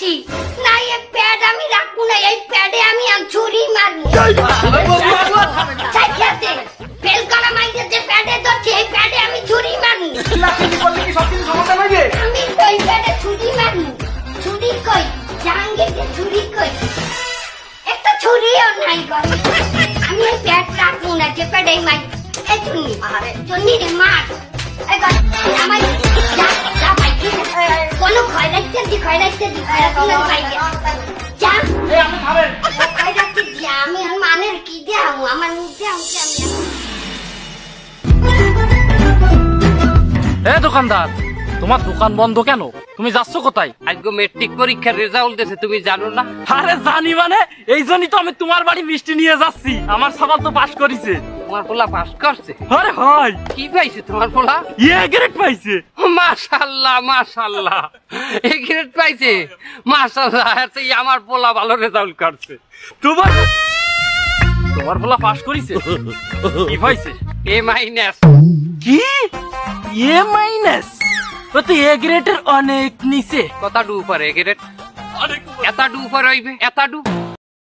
করছি না, এই প্যাড আমি রাখবো না, এই প্যাডে আমি ছুরি মারবো। সাইকেলতে ফেল করা মাইকে যে প্যাডে ধরছে, এই প্যাডে আমি ছুরি মারবো। আমি ওই প্যাডে ছুরি মারবো। ছুরি কই? জাহাঙ্গীরকে ছুরি কই? একটা ছুরিও নাই করে। আমি এই প্যাড রাখবো না, যে প্যাডে মাই। এই চুন্নি, আরে চুন্নি রে মার। এই গড, আমার যা বাইকে কোনো খয় রাখতে দি, খয় রাখতে দি, খয় রাখতে দি বাইকে। যা, খয় রাখতে দি, আমি মানের কি দেও, আমার মুখ দেও কি আমি। এ দোকানদার, তোমার দোকান বন্ধ কেন? তুমি যাচ্ছ কোথায়? আজকে মেট্রিক পরীক্ষার রেজাল্ট দিয়েছে, তুমি জানো না? আরে জানি মানে, এই জন্যই তো আমি তোমার বাড়ি মিষ্টি নিয়ে যাচ্ছি। আমার সবাই তো পাস করেছে। তোমার পোলা পাস করছে? আরে হয়, কি পাইছে তোমার পোলা? গ্রেড পাইছে। মাশাআল্লাহ মাশাআল্লাহ, এই গ্রেড পাইছে, মাশাআল্লাহ। এই আমার পোলা ভালো রেজাল্ট করছে। তোমার পোলা পাস করেছে? কি পাইছে? এ মাইনাস। কি এ মাইনাস? ও তো এ গ্রেডের অনেক নিচে। কত ডু পরে গ্রেড? এত ডু পরে হইবে, এত ডু।